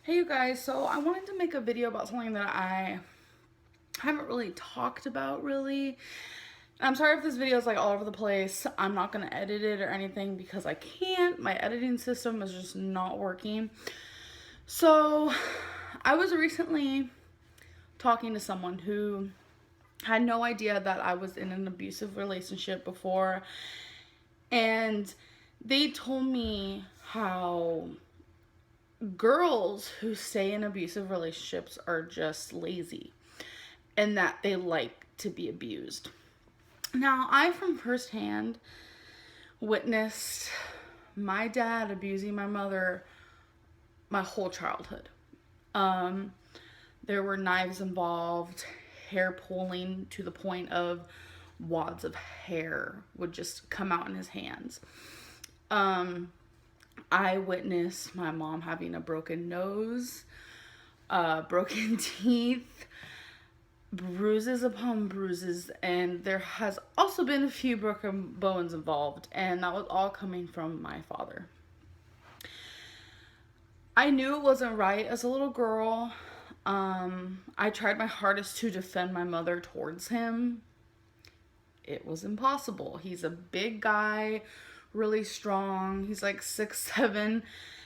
Hey you guys, so I wanted to make a video about something that I haven't really talked about really. I'm sorry if this video is like all over the place. I'm not going to edit it or anything because I can't. My editing system is just not working. So I was recently talking to someone who had no idea that I was in an abusive relationship before, and they told me how girls who stay in abusive relationships are just lazy and that they like to be abused. Now, I from firsthand witnessed my dad abusing my mother my whole childhood. Um, there were knives involved, hair pulling to the point of wads of hair would just come out in his hands. I witnessed my mom having a broken nose, broken teeth, bruises upon bruises, and there has also been a few broken bones involved, and that was all coming from my father. I knew it wasn't right as a little girl. I tried my hardest to defend my mother towards him. It was impossible. He's a big guy, really strong. He's like 6'7",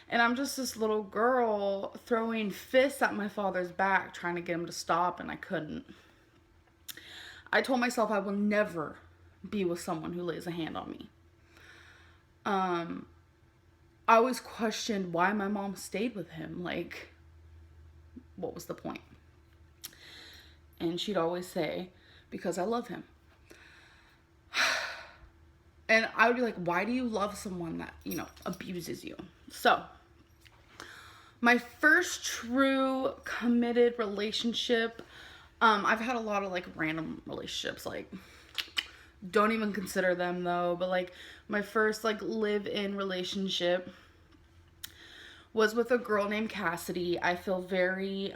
and I'm just this little girl throwing fists at my father's back trying to get him to stop, and I couldn't. I told myself I will never be with someone who lays a hand on me. I always questioned why my mom stayed with him. Like, what was the point? And she'd always say, because I love him. And I would be like, why do you love someone that, abuses you? So, my first true committed relationship, I've had a lot of like random relationships, like don't even consider them though, but like my first like live-in relationship was with a girl named Cassidy. I feel very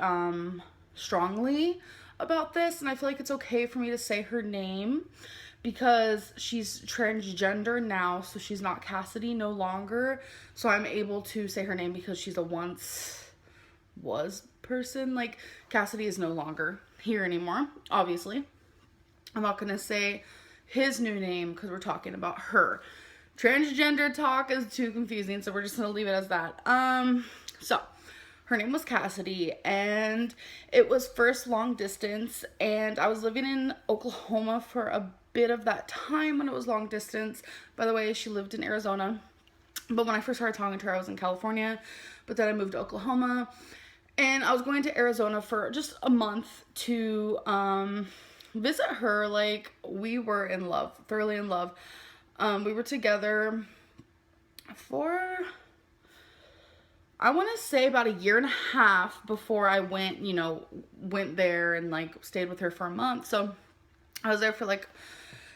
strongly about this, and I feel like it's okay for me to say her name because she's transgender now, so she's not Cassidy no longer. So I'm able to say her name because she's a once was person. Like, Cassidy is no longer here anymore, obviously. I'm not gonna say his new name because we're talking about her. Transgender talk is too confusing, so we're just gonna leave it as that. So her name was Cassidy, and it was first long distance, and I was living in Oklahoma for a bit of that time when it was long distance. By the way, she lived in Arizona, but when I first started talking to her, I was in California, but then I moved to Oklahoma, and I was going to Arizona for just a month to visit her. Like, we were in love, thoroughly in love. We were together for, I want to say, about a year and a half before I went there and like stayed with her for a month. So I was there for like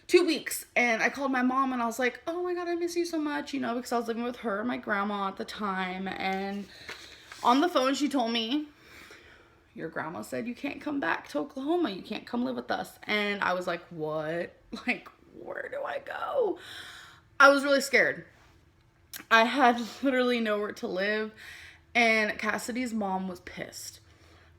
2 weeks, and I called my mom and I was like, oh my God, I miss you so much, because I was living with her and my grandma at the time. And on the phone, she told me, your grandma said you can't come back to Oklahoma. You can't come live with us. And I was like, what? Like, where do I go? I was really scared. I had literally nowhere to live. And Cassidy's mom was pissed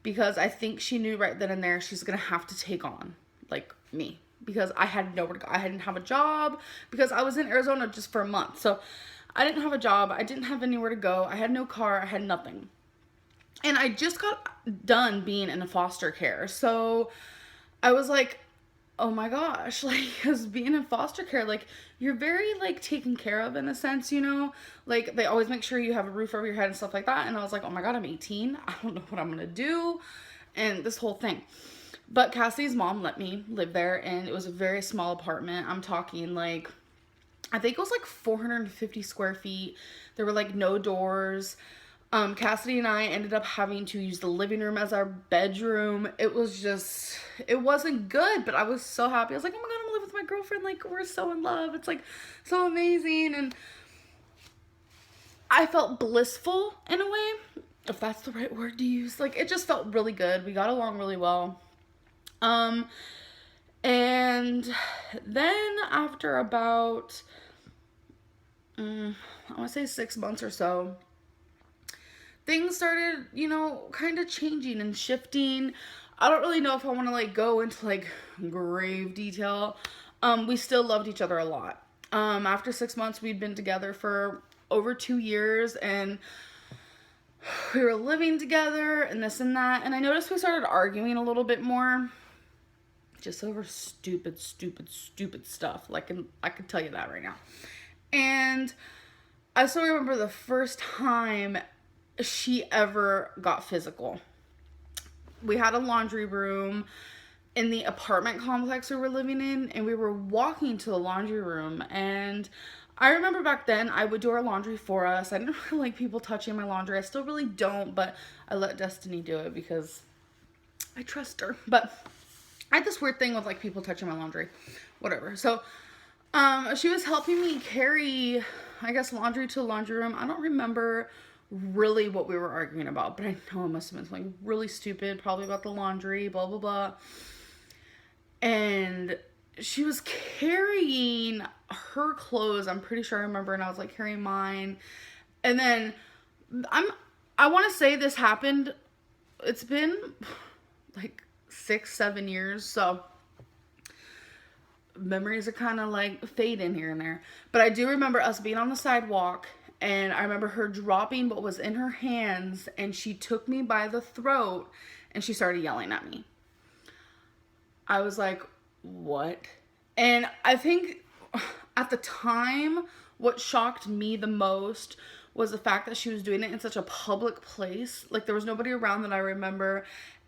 because I think she knew right then and there she's going to have to take on, like, me. Because I had nowhere to go. I didn't have a job because I was in Arizona just for a month. So I didn't have a job. I didn't have anywhere to go. I had no car. I had nothing. And I just got done being in foster care. So I was like, oh my gosh, like, because being in foster care, like, you're very, like, taken care of in a sense, Like, they always make sure you have a roof over your head and stuff like that. And I was like, oh my God, I'm 18. I don't know what I'm going to do. And this whole thing. But Cassie's mom let me live there, and it was a very small apartment. I'm talking, like, I think it was like 450 square feet. There were, like, no doors. Cassidy and I ended up having to use the living room as our bedroom. It wasn't good, but I was so happy. I was like, oh my God, I'm gonna live with my girlfriend. Like, we're so in love. It's like so amazing. And I felt blissful in a way, if that's the right word to use. Like, it just felt really good. We got along really well. And then after about, I want to say 6 months or so, things started, you know, kind of changing and shifting. I don't really know if I want to like go into like grave detail. We still loved each other a lot. After 6 months, we'd been together for over 2 years, and we were living together and this and that. And I noticed we started arguing a little bit more, just over stupid stuff. Like, I could tell you that right now. And I still remember the first time she ever got physical. We had a laundry room in the apartment complex we were living in, and we were walking to the laundry room, and I remember back then I would do our laundry for us. I didn't really like people touching my laundry. I still really don't, but I let Destiny do it because I trust her. But I had this weird thing with like people touching my laundry, whatever. So she was helping me carry, I guess, laundry to the laundry room. I don't remember really what we were arguing about, but I know it must have been something really stupid, probably about the laundry, blah, blah, blah. And she was carrying her clothes, I'm pretty sure I remember, and I was like carrying mine. And then I want to say this happened, it's been like 6-7 years, so memories are kind of like fading here and there. But I do remember us being on the sidewalk, and I remember her dropping what was in her hands, and she took me by the throat and she started yelling at me. I was like, what? And I think at the time, what shocked me the most was the fact that she was doing it in such a public place. Like, there was nobody around that I remember.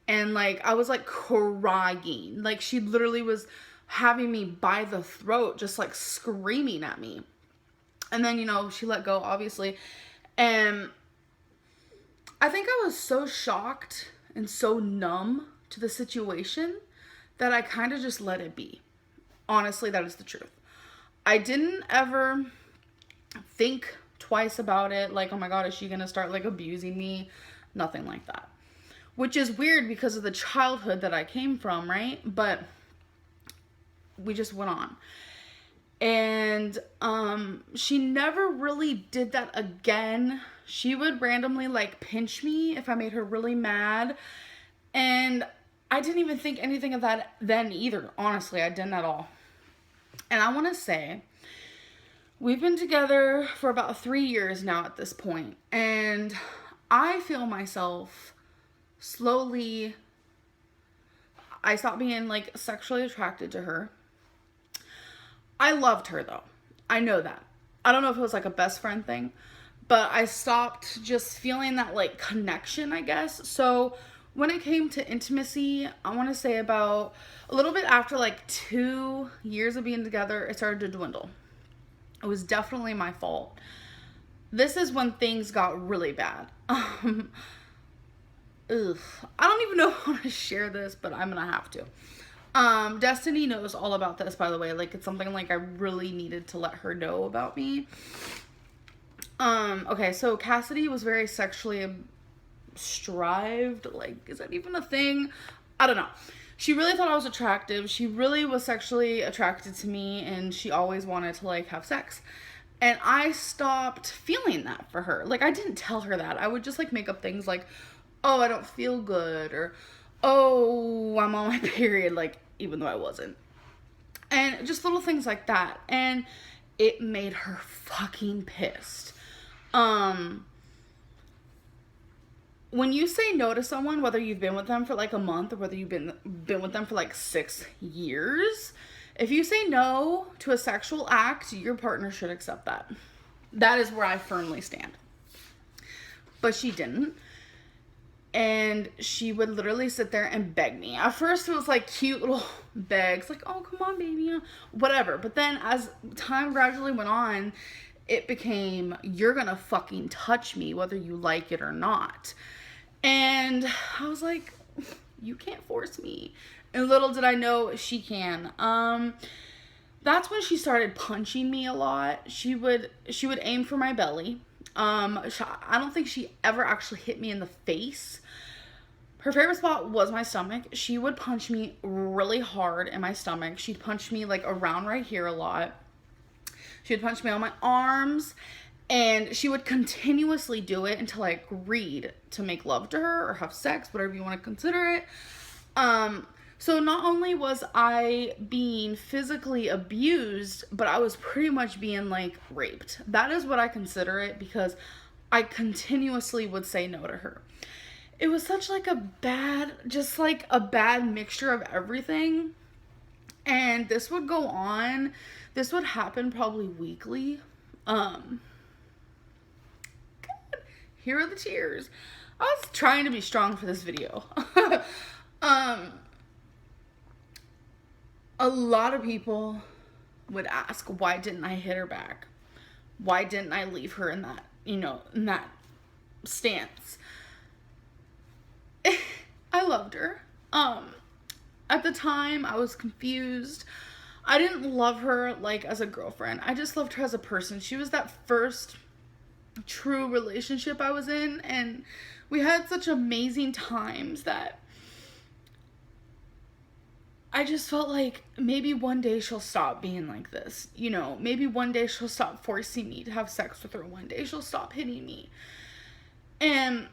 And like, I was like crying. Like, she literally was having me by the throat, just like screaming at me. And then, you know, she let go, obviously. And I think I was so shocked and so numb to the situation that I kind of just let it be. Honestly, that is the truth. I didn't ever think twice about it. Like, oh my God, is she going to start like abusing me? Nothing like that. Which is weird because of the childhood that I came from, right? But we just went on. And she never really did that again. She would randomly like pinch me if I made her really mad. And I didn't even think anything of that then either. Honestly, I didn't at all. And I want to say, we've been together for about 3 years now at this point. And I feel myself slowly, I stopped being like sexually attracted to her. I loved her though. I know that. I don't know if it was like a best friend thing, but I stopped just feeling that like connection, I guess. So when it came to intimacy, I want to say about a little bit after like 2 years of being together, it started to dwindle. It was definitely my fault. This is when things got really bad. I don't even know how to share this, but I'm gonna have to. Destiny knows all about this, by the way. Like, it's something like I really needed to let her know about me. Okay, so Cassidy was very sexually strived. Like, is that even a thing? I don't know. She really thought I was attractive. She really was sexually attracted to me, and she always wanted to like have sex. And I stopped feeling that for her. Like, I didn't tell her that. I would just like make up things like, oh, I don't feel good, or oh, I'm on my period, like, even though I wasn't. And just little things like that. And it made her fucking pissed. When you say no to someone, whether you've been with them for like a month or whether you've been with them for like 6 years, if you say no to a sexual act, your partner should accept that. That is where I firmly stand. But she didn't. And she would literally sit there and beg me. At first it was like cute little begs, like, oh, come on, baby, whatever. But then as time gradually went on, it became, you're gonna fucking touch me whether you like it or not. And I was like, you can't force me. And little did I know she can. That's when she started punching me a lot. She would aim for my belly. I don't think she ever actually hit me in the face. Her favorite spot was my stomach. She would punch me really hard in my stomach. She'd punch me like around right here a lot. She would punch me on my arms. And she would continuously do it until I agreed to make love to her or have sex, whatever you want to consider it. So not only was I being physically abused, but I was pretty much being like raped. That is what I consider it, because I continuously would say no to her. It was such like a bad mixture of everything. And this would go on. This would happen probably weekly. Here are the tears. I was trying to be strong for this video. A lot of people would ask, why didn't I hit her back? Why didn't I leave her in that, in that stance? I loved her. At the time, I was confused. I didn't love her, like, as a girlfriend. I just loved her as a person. She was that first true relationship I was in, and we had such amazing times that I just felt like maybe one day she'll stop being like this. Maybe one day she'll stop forcing me to have sex with her. One day she'll stop hitting me. And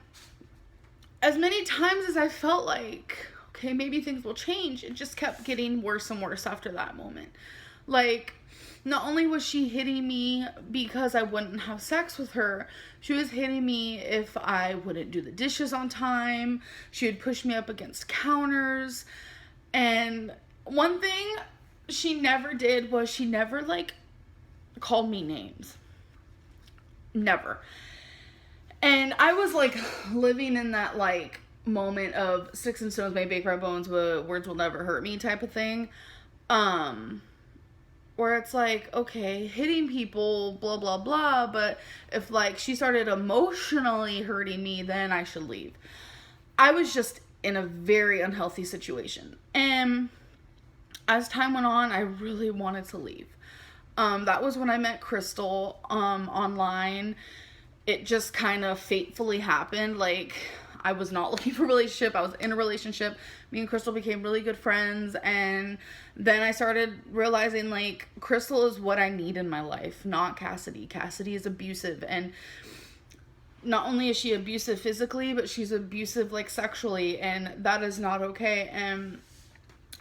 as many times as I felt like, okay, maybe things will change, it just kept getting worse and worse after that moment. Like, not only was she hitting me because I wouldn't have sex with her, she was hitting me if I wouldn't do the dishes on time. She would push me up against counters. And one thing she never did was she never, like, called me names. Never. And I was, like, living in that, like, moment of sticks and stones may break my bones, but words will never hurt me type of thing. Where it's like, okay, hitting people, blah, blah, blah, but if, like, she started emotionally hurting me, then I should leave. I was just in a very unhealthy situation. And as time went on, I really wanted to leave. That was when I met Crystal, online. It just kind of fatefully happened. Like, I was not looking for a relationship. I was in a relationship. Me and Crystal became really good friends. And then I started realizing, like, Crystal is what I need in my life, not Cassidy. Cassidy is abusive. And not only is she abusive physically, but she's abusive, like, sexually. And that is not okay. And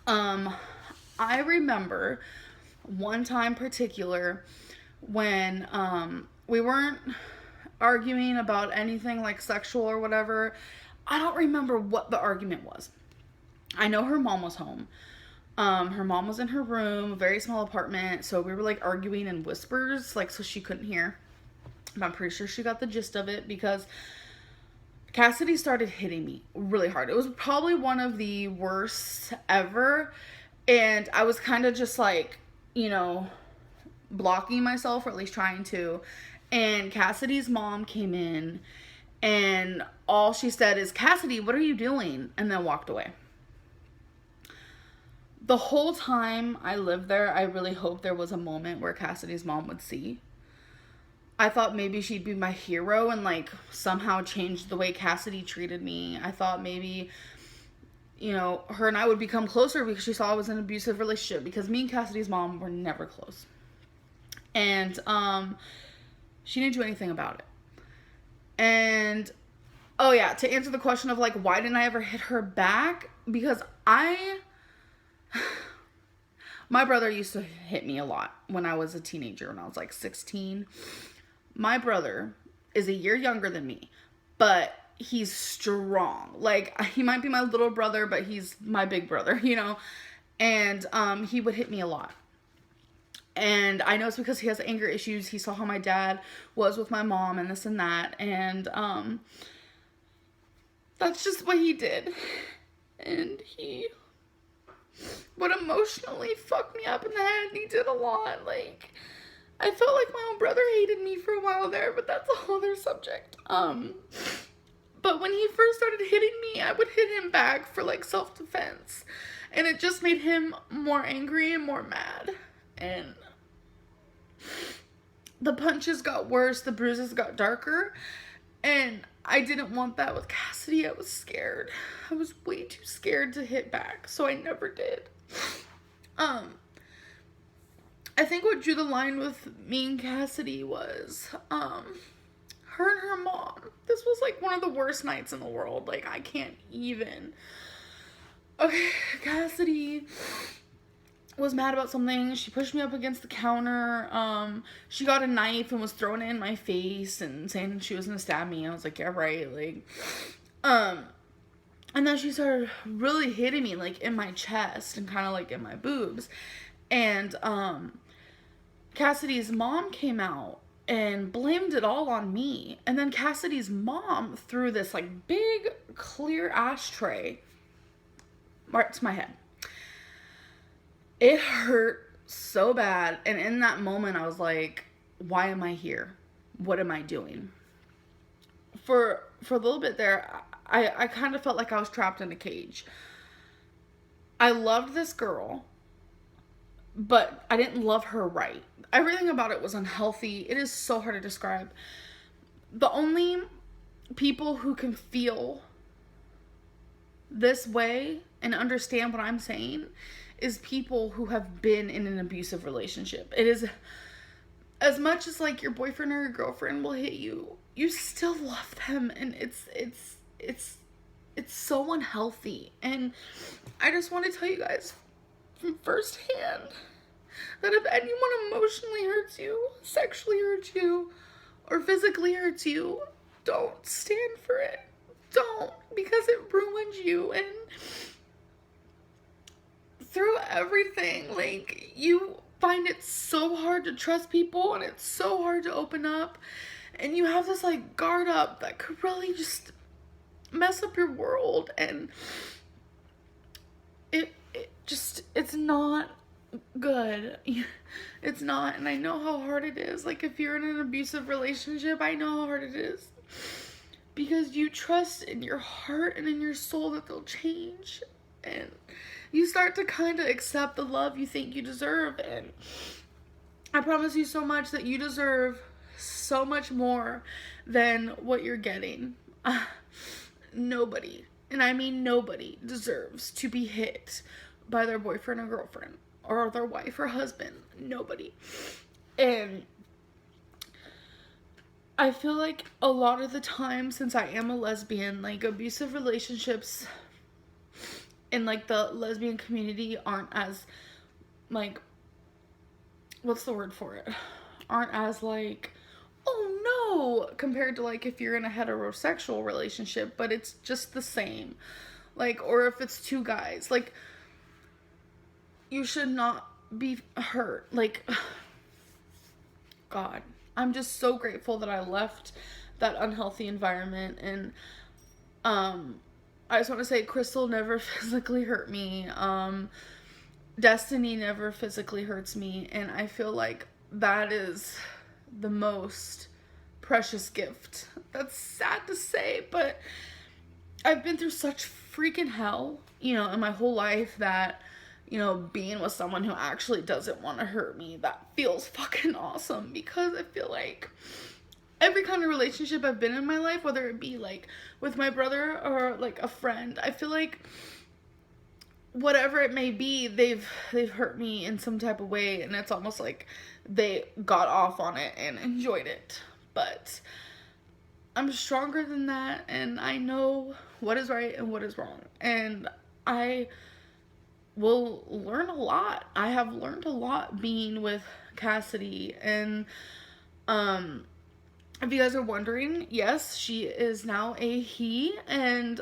I remember one time particular when we weren't arguing about anything like sexual or whatever. I don't remember what the argument was. I know her mom was home. Her mom was in her room, very small apartment, so we were like arguing in whispers, like, so she couldn't hear. But I'm pretty sure she got the gist of it, because Cassidy started hitting me really hard. It was probably one of the worst ever, and I was kind of just like, blocking myself, or at least trying to. And Cassidy's mom came in, and all she said is, "Cassidy, what are you doing?" And then walked away. The whole time I lived there, I really hoped there was a moment where Cassidy's mom would see. I thought maybe she'd be my hero and, like, somehow change the way Cassidy treated me. I thought maybe, her and I would become closer because she saw I was in an abusive relationship, because me and Cassidy's mom were never close. And, she didn't do anything about it. And, oh yeah, to answer the question of, like, why didn't I ever hit her back? Because my brother used to hit me a lot when I was a teenager, when I was like 16. My brother is a year younger than me, but he's strong. Like, he might be my little brother, but he's my big brother, And he would hit me a lot. And I know it's because he has anger issues. He saw how my dad was with my mom and this and that. And that's just what he did. And he would emotionally fuck me up in the head. And he did a lot. Like, I felt like my own brother hated me for a while there, but that's a whole other subject. But when he first started hitting me, I would hit him back for, like, self-defense. And it just made him more angry and more mad. And the punches got worse, the bruises got darker, and I didn't want that with Cassidy. I was scared. I was way too scared to hit back, so I never did. I think what drew the line with me and Cassidy was, her and her mom. This was like one of the worst nights in the world. Like, I can't even. Okay, Cassidy was mad about something. She pushed me up against the counter. She got a knife and was throwing it in my face and saying she was gonna stab me. I was like, yeah, right. Like, and then she started really hitting me, like, in my chest and kind of like in my boobs. And, Cassidy's mom came out and blamed it all on me. And then Cassidy's mom threw this, like, big clear ashtray right to my head. It hurt so bad. And in that moment, I was like, why am I here? What am I doing? For a little bit there, I kind of felt like I was trapped in a cage. I loved this girl, but I didn't love her right. Everything about it was unhealthy. It is so hard to describe. The only people who can feel this way and understand what I'm saying is people who have been in an abusive relationship. It is, as much as like your boyfriend or your girlfriend will hit you, you still love them, and it's so unhealthy. And I just want to tell you guys from firsthand that if anyone emotionally hurts you, sexually hurts you, or physically hurts you, don't stand for it. Don't, because it ruins you. And through everything, like, you find it so hard to trust people, and it's so hard to open up, and you have this like guard up that could really just mess up your world. And it's not good. It's not. And I know how hard it is. Like, if you're in an abusive relationship, I know how hard it is, because you trust in your heart and in your soul that they'll change, and you start to kind of accept the love you think you deserve. And I promise you so much that you deserve so much more than what you're getting. Nobody, and I mean nobody, deserves to be hit by their boyfriend or girlfriend or their wife or husband. Nobody. And I feel like a lot of the time, since I am a lesbian, like, abusive relationships in like the lesbian community aren't as, like, what's the word for it? Aren't as like, oh no, compared to like if you're in a heterosexual relationship, but it's just the same. Like, or if it's two guys, like, you should not be hurt. Like, God, I'm just so grateful that I left that unhealthy environment. And I just want to say, Crystal never physically hurt me. Destiny never physically hurts me. And I feel like that is the most precious gift. That's sad to say, but I've been through such freaking hell, you know, in my whole life, that, you know, being with someone who actually doesn't want to hurt me, that feels fucking awesome. Because I feel like every kind of relationship I've been in my life, whether it be like with my brother or like a friend, I feel like whatever it may be, they've hurt me in some type of way, and it's almost like they got off on it and enjoyed it. But I'm stronger than that, and I know what is right and what is wrong, and I will learn a lot. I have learned a lot being with Cassidy. And if you guys are wondering, yes, she is now a he, and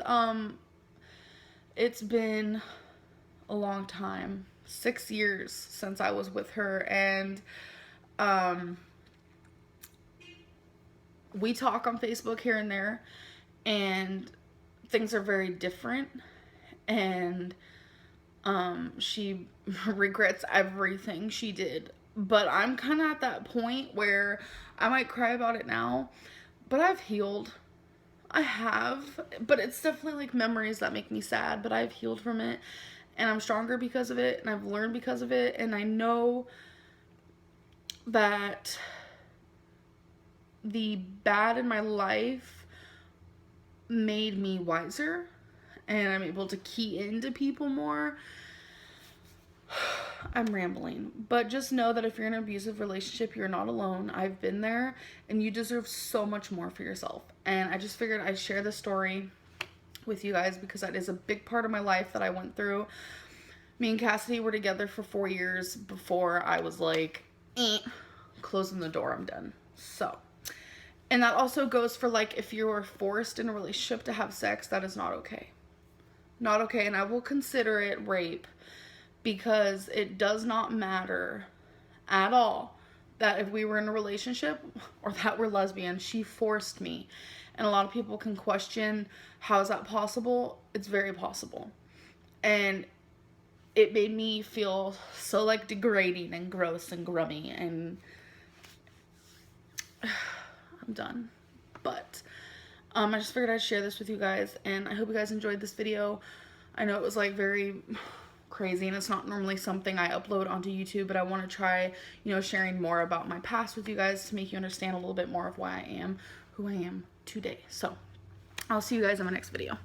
it's been a long time, 6 years since I was with her, and we talk on Facebook here and there, and things are very different, and she regrets everything she did. But I'm kind of at that point where I might cry about it now, but I've healed. I have, but it's definitely like memories that make me sad, but I've healed from it, and I'm stronger because of it, and I've learned because of it, and I know that the bad in my life made me wiser, and I'm able to key into people more. I'm rambling, but just know that if you're in an abusive relationship, you're not alone. I've been there, and you deserve so much more for yourself. And I just figured I'd share this story with you guys because that is a big part of my life that I went through. Me and Cassidy were together for 4 years before I was like, closing the door, I'm done. So, and that also goes for like if you are forced in a relationship to have sex, that is not okay. Not okay, and I will consider it rape. Because it does not matter at all that if we were in a relationship or that we're lesbian, she forced me. And a lot of people can question, how is that possible? It's very possible. And it made me feel so like degrading and gross and grummy, and I'm done. But I just figured I'd share this with you guys, and I hope you guys enjoyed this video. I know it was like very crazy, and it's not normally something I upload onto YouTube, but I want to try, you know, sharing more about my past with you guys to make you understand a little bit more of why I am who I am today. So I'll see you guys in my next video.